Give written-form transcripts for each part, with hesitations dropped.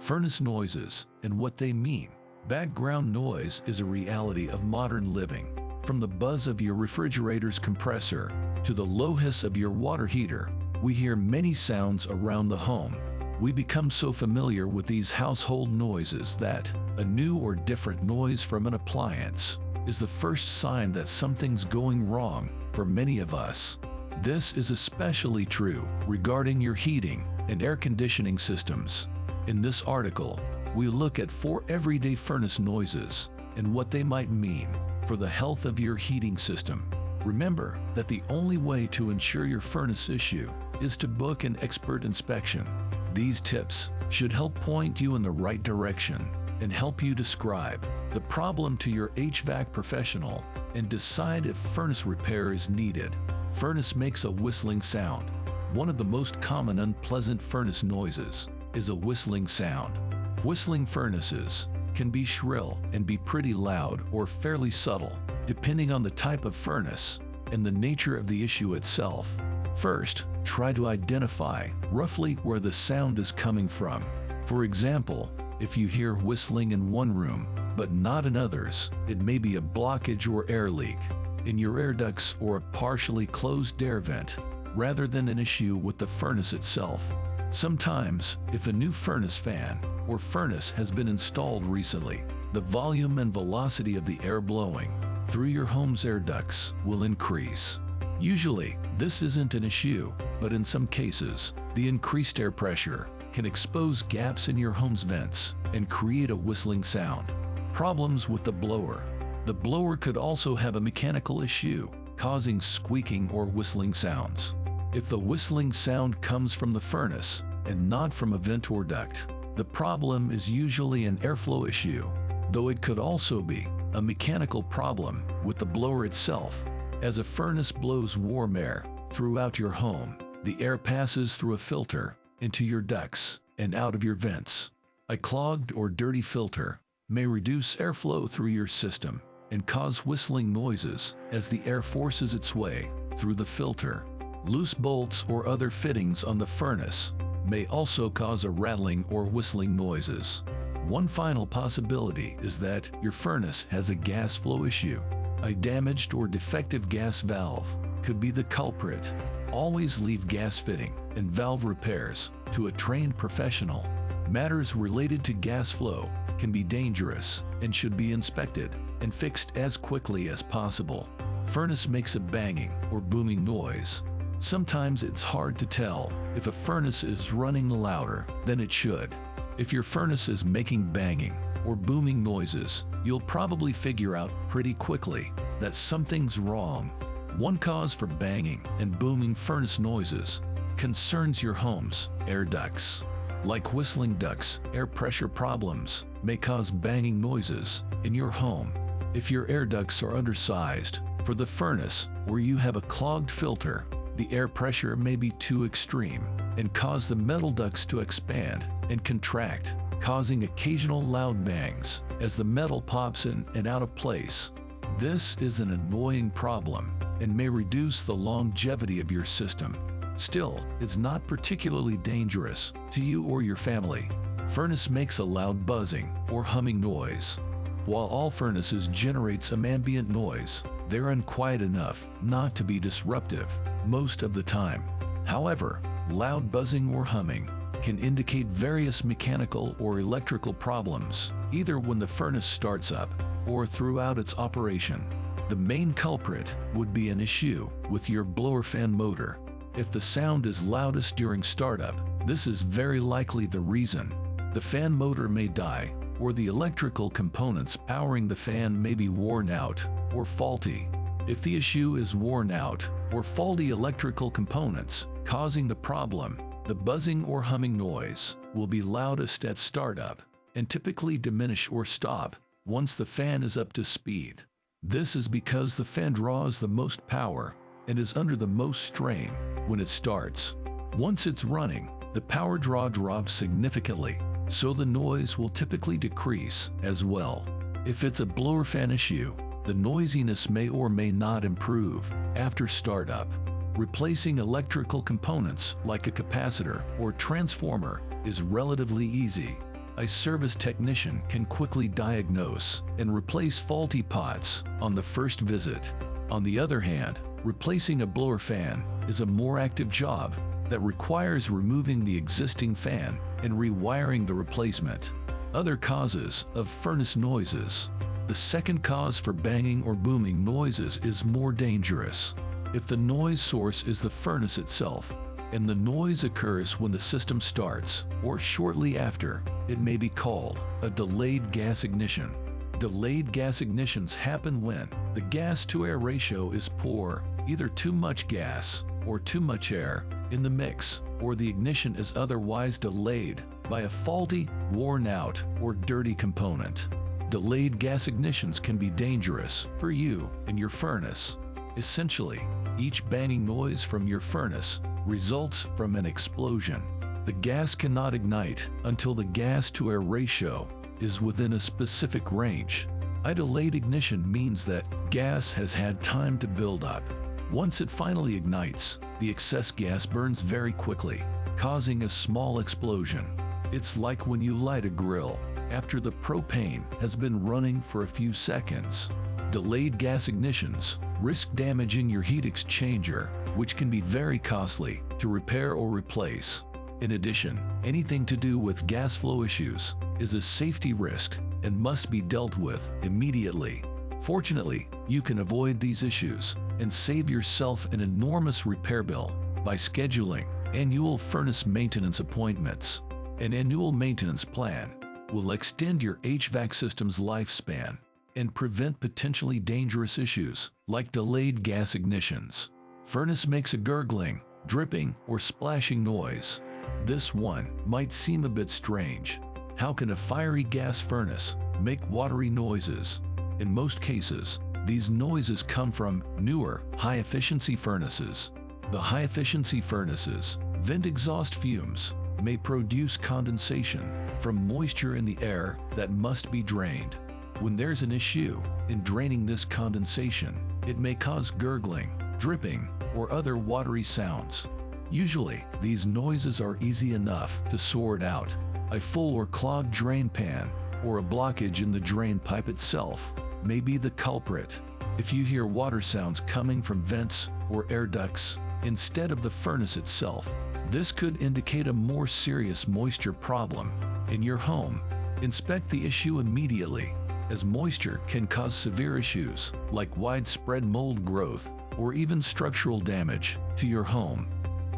Furnace noises and what they mean. Background noise is a reality of modern living. From the buzz of your refrigerator's compressor to the low hiss of your water heater, we hear many sounds around the home. We become so familiar with these household noises that a new or different noise from an appliance is the first sign that something's going wrong for many of us. This is especially true regarding your heating and air conditioning systems. In this article, we look at 4 everyday furnace noises and what they might mean for the health of your heating system. Remember that the only way to ensure your furnace issue is to book an expert inspection. These tips should help point you in the right direction and help you describe the problem to your HVAC professional and decide if furnace repair is needed. Furnace makes a whistling sound. One of the most common unpleasant furnace noises is a whistling sound. Whistling furnaces can be shrill and be pretty loud or fairly subtle, depending on the type of furnace and the nature of the issue itself. First, try to identify roughly where the sound is coming from. For example, if you hear whistling in one room but not in others, it may be a blockage or air leak in your air ducts or a partially closed air vent, rather than an issue with the furnace itself. Sometimes, if a new furnace fan or furnace has been installed recently, the volume and velocity of the air blowing through your home's air ducts will increase. Usually, this isn't an issue, but in some cases, the increased air pressure can expose gaps in your home's vents and create a whistling sound. Problems with the blower. The blower could also have a mechanical issue, causing squeaking or whistling sounds. If the whistling sound comes from the furnace and not from a vent or duct, the problem is usually an airflow issue, though it could also be a mechanical problem with the blower itself. As a furnace blows warm air throughout your home, the air passes through a filter into your ducts and out of your vents. A clogged or dirty filter may reduce airflow through your system and cause whistling noises as the air forces its way through the filter. Loose bolts or other fittings on the furnace may also cause a rattling or whistling noises. One final possibility is that your furnace has a gas flow issue. A damaged or defective gas valve could be the culprit. Always leave gas fitting and valve repairs to a trained professional. Matters related to gas flow can be dangerous and should be inspected and fixed as quickly as possible. Furnace makes a banging or booming noise. Sometimes it's hard to tell if a furnace is running louder than it should. If your furnace is making banging or booming noises, you'll probably figure out pretty quickly that something's wrong. One cause for banging and booming furnace noises concerns your home's air ducts. Like whistling ducts, air pressure problems may cause banging noises in your home. If your air ducts are undersized for the furnace or you have a clogged filter, the air pressure may be too extreme and cause the metal ducts to expand and contract, causing occasional loud bangs as the metal pops in and out of place. This is an annoying problem and may reduce the longevity of your system. Still, it's not particularly dangerous to you or your family. Furnace makes a loud buzzing or humming noise. While all furnaces generate some ambient noise, they're unquiet enough not to be disruptive most of the time. However, loud buzzing or humming can indicate various mechanical or electrical problems, either when the furnace starts up or throughout its operation. The main culprit would be an issue with your blower fan motor. If the sound is loudest during startup, this is very likely the reason. The fan motor may die, or the electrical components powering the fan may be worn out or faulty. If the issue is worn out or faulty electrical components causing the problem, the buzzing or humming noise will be loudest at startup and typically diminish or stop once the fan is up to speed. This is because the fan draws the most power and is under the most strain when it starts. Once it's running, the power draw drops significantly, so the noise will typically decrease as well. If it's a blower fan issue, the noisiness may or may not improve after startup. Replacing electrical components like a capacitor or transformer is relatively easy. A service technician can quickly diagnose and replace faulty pots on the first visit. On the other hand, replacing a blower fan is a more active job that requires removing the existing fan and rewiring the replacement. Other causes of furnace noises. The second cause for banging or booming noises is more dangerous. If the noise source is the furnace itself, and the noise occurs when the system starts or shortly after, it may be called a delayed gas ignition. Delayed gas ignitions happen when the gas-to-air ratio is poor, either too much gas or too much air in the mix, or the ignition is otherwise delayed by a faulty, worn-out, or dirty component. Delayed gas ignitions can be dangerous for you and your furnace. Essentially, each banging noise from your furnace results from an explosion. The gas cannot ignite until the gas-to-air ratio is within a specific range. A delayed ignition means that gas has had time to build up. Once it finally ignites, the excess gas burns very quickly, causing a small explosion. It's like when you light a grill after the propane has been running for a few seconds. Delayed gas ignitions risk damaging your heat exchanger, which can be very costly to repair or replace. In addition, anything to do with gas flow issues is a safety risk and must be dealt with immediately. Fortunately, you can avoid these issues and save yourself an enormous repair bill by scheduling annual furnace maintenance appointments. An annual maintenance plan will extend your HVAC system's lifespan and prevent potentially dangerous issues like delayed gas ignitions. Furnace makes a gurgling, dripping, or splashing noise. This one might seem a bit strange. How can a fiery gas furnace make watery noises? In most cases, these noises come from newer, high-efficiency furnaces. The high-efficiency furnaces vent exhaust fumes, may produce condensation from moisture in the air that must be drained. When there's an issue in draining this condensation, it may cause gurgling, dripping, or other watery sounds. Usually, these noises are easy enough to sort out. A full or clogged drain pan or a blockage in the drain pipe itself may be the culprit. If you hear water sounds coming from vents or air ducts instead of the furnace itself, this could indicate a more serious moisture problem in your home. Inspect the issue immediately, as moisture can cause severe issues like widespread mold growth or even structural damage to your home.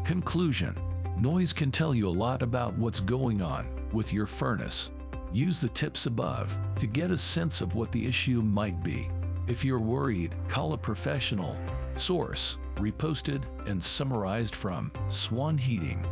Conclusion: noise can tell you a lot about what's going on with your furnace. Use the tips above to get a sense of what the issue might be. If you're worried, call a professional. Source: reposted and summarized from Swan Heating.